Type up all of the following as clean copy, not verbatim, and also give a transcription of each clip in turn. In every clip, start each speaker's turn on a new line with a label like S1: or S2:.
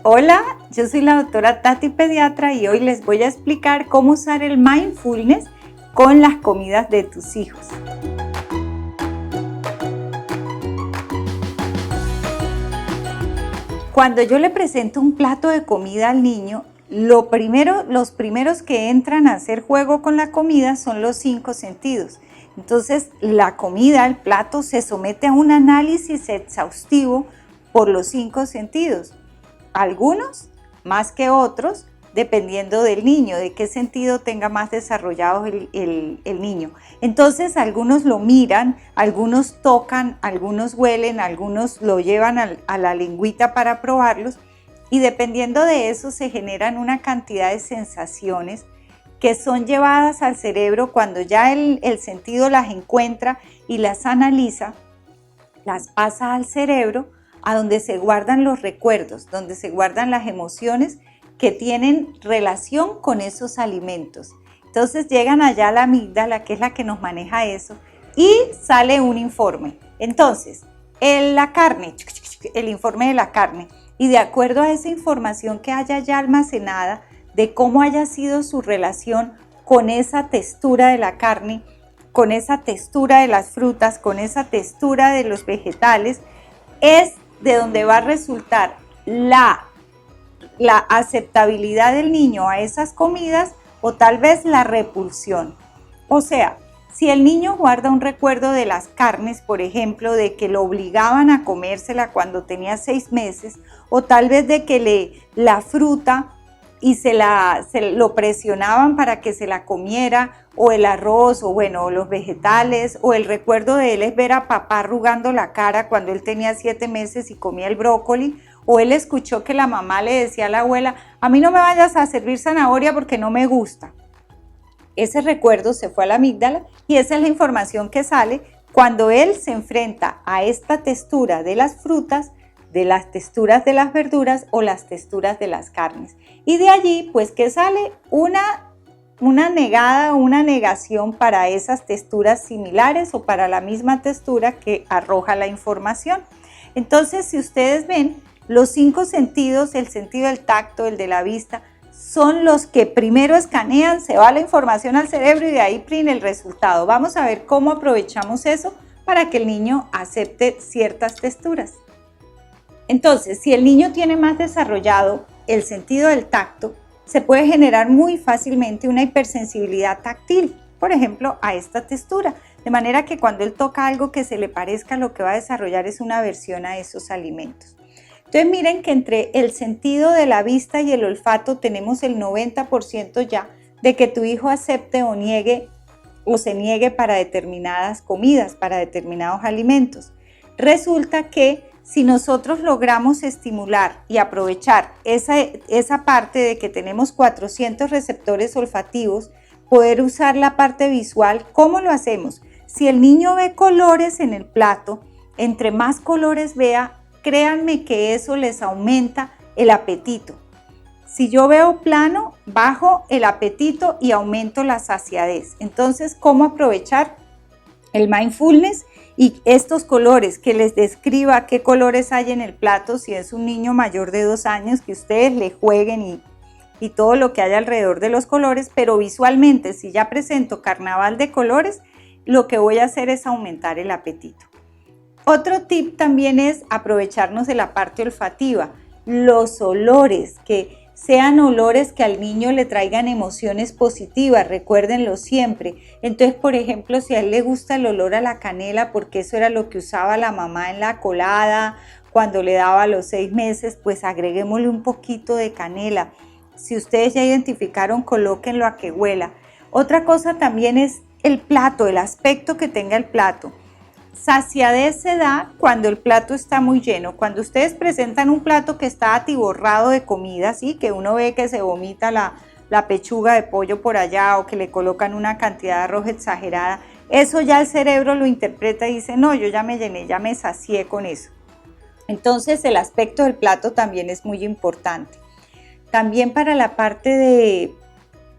S1: Hola, yo soy la doctora Tati Pediatra y hoy les voy a explicar cómo usar el mindfulness con las comidas de tus hijos. Cuando yo le presento un plato de comida al niño, los primeros que entran a hacer juego con la comida son los 5 sentidos. Entonces, la comida, el plato, se somete a un análisis exhaustivo por los 5 sentidos. Algunos más que otros, dependiendo del niño, de qué sentido tenga más desarrollado el niño. Entonces, algunos lo miran, algunos tocan, algunos huelen, algunos lo llevan a la lengüita para probarlos, y dependiendo de eso se generan una cantidad de sensaciones que son llevadas al cerebro cuando ya el sentido las encuentra y las analiza, las pasa al cerebro, a donde se guardan los recuerdos, donde se guardan las emociones que tienen relación con esos alimentos. Entonces llegan allá a la amígdala, que es la que nos maneja eso, y sale un informe. Entonces, la carne, el informe de la carne, y de acuerdo a esa información que haya ya almacenada, de cómo haya sido su relación con esa textura de la carne, con esa textura de las frutas, con esa textura de los vegetales, es de donde va a resultar la aceptabilidad del niño a esas comidas o tal vez la repulsión. O sea, si el niño guarda un recuerdo de las carnes, por ejemplo, de que lo obligaban a comérsela cuando tenía 6 meses, o tal vez de que la fruta y lo presionaban para que se la comiera, o el arroz, o bueno, los vegetales, o el recuerdo de él es ver a papá arrugando la cara cuando él tenía 7 meses y comía el brócoli, o él escuchó que la mamá le decía a la abuela, a mí no me vayas a servir zanahoria porque no me gusta. Ese recuerdo se fue a la amígdala y esa es la información que sale cuando él se enfrenta a esta textura de las frutas, de las texturas de las verduras o las texturas de las carnes. Y de allí, pues, que sale una negada, una negación para esas texturas similares o para la misma textura que arroja la información. Entonces, si ustedes ven, los 5 sentidos, el sentido del tacto, el de la vista, son los que primero escanean, se va la información al cerebro y de ahí print el resultado. Vamos a ver cómo aprovechamos eso para que el niño acepte ciertas texturas. Entonces, si el niño tiene más desarrollado el sentido del tacto, se puede generar muy fácilmente una hipersensibilidad táctil, por ejemplo, a esta textura, de manera que cuando él toca algo que se le parezca, lo que va a desarrollar es una aversión a esos alimentos. Entonces miren que entre el sentido de la vista y el olfato tenemos el 90% ya de que tu hijo acepte o niegue o se niegue para determinadas comidas, para determinados alimentos. Resulta que si nosotros logramos estimular y aprovechar esa parte de que tenemos 400 receptores olfativos, poder usar la parte visual, ¿cómo lo hacemos? Si el niño ve colores en el plato, entre más colores vea, créanme que eso les aumenta el apetito. Si yo veo plano, bajo el apetito y aumento la saciedad. Entonces, ¿cómo aprovechar el mindfulness y estos colores? Que les describa qué colores hay en el plato. Si es un niño mayor de 2 años, que ustedes le jueguen y todo lo que hay alrededor de los colores, pero visualmente, si ya presento carnaval de colores, lo que voy a hacer es aumentar el apetito. Otro tip también es aprovecharnos de la parte olfativa, los olores, que sean olores que al niño le traigan emociones positivas, recuérdenlo siempre. Entonces, por ejemplo, si a él le gusta el olor a la canela, porque eso era lo que usaba la mamá en la colada, cuando le daba a los 6 meses, pues agreguémosle un poquito de canela. Si ustedes ya identificaron, colóquenlo a que huela. Otra cosa también es el plato, el aspecto que tenga el plato. Saciadez se da cuando el plato está muy lleno. Cuando ustedes presentan un plato que está atiborrado de comida, ¿sí? Que uno ve que se vomita la pechuga de pollo por allá o que le colocan una cantidad de arroz exagerada, eso ya el cerebro lo interpreta y dice, no, yo ya me llené, ya me sacié con eso. Entonces el aspecto del plato también es muy importante. También para la parte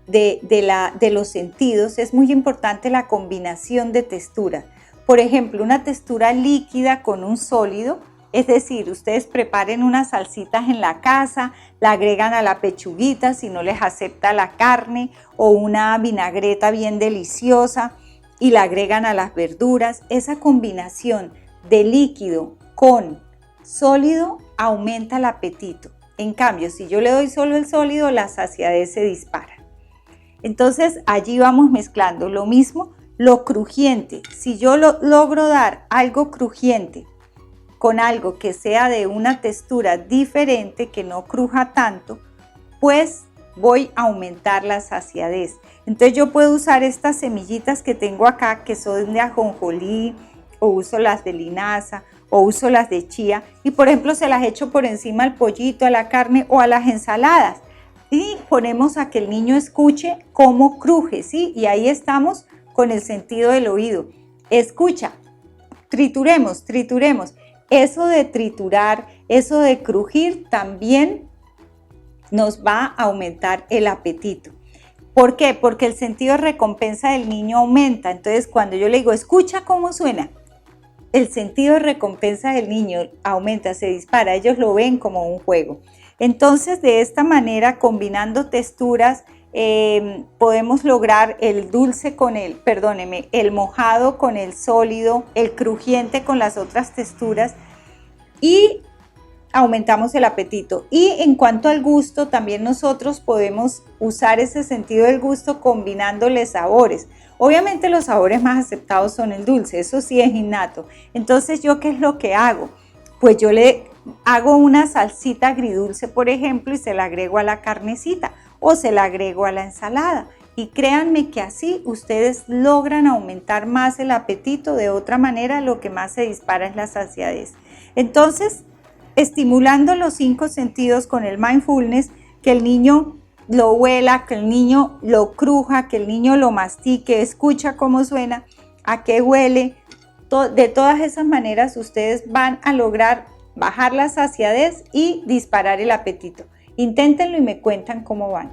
S1: de los sentidos es muy importante la combinación de texturas. Por ejemplo, una textura líquida con un sólido Es decir, ustedes preparen unas salsitas en la casa, la agregan a la pechuguita si no les acepta la carne, o una vinagreta bien deliciosa y la agregan a las verduras. Esa combinación de líquido con sólido aumenta el apetito. En cambio, si yo le doy solo el sólido, la saciedad se dispara. Entonces allí vamos mezclando lo mismo, lo crujiente. Si yo logro dar algo crujiente con algo que sea de una textura diferente, que no cruja tanto, pues voy a aumentar la saciedad. Entonces yo puedo usar estas semillitas que tengo acá, que son de ajonjolí, o uso las de linaza, o uso las de chía, y por ejemplo se las echo por encima al pollito, a la carne o a las ensaladas. Y ponemos a que el niño escuche cómo cruje, ¿sí? Y ahí estamos con el sentido del oído. Escucha, trituremos, trituremos. Eso de triturar, eso de crujir también nos va a aumentar el apetito. ¿Por qué? Porque el sentido de recompensa del niño aumenta. Entonces, cuando yo le digo, escucha cómo suena, el sentido de recompensa del niño aumenta, se dispara. Ellos lo ven como un juego. Entonces, de esta manera, combinando texturas, podemos lograr el dulce con el mojado con el sólido, el crujiente con las otras texturas, y aumentamos el apetito. Y en cuanto al gusto, también nosotros podemos usar ese sentido del gusto combinándole sabores. Obviamente los sabores más aceptados son el dulce, eso sí es innato. Entonces, ¿yo qué es lo que hago? Pues yo le hago una salsita agridulce, por ejemplo, y se la agrego a la carnecita o se la agrego a la ensalada. Y créanme que así ustedes logran aumentar más el apetito. De otra manera, lo que más se dispara es la saciedad. Entonces, estimulando los 5 sentidos con el mindfulness, que el niño lo huela, que el niño lo cruja, que el niño lo mastique, escucha cómo suena, a qué huele. De todas esas maneras ustedes van a lograr bajar la saciedad y disparar el apetito. Inténtenlo y me cuentan cómo van.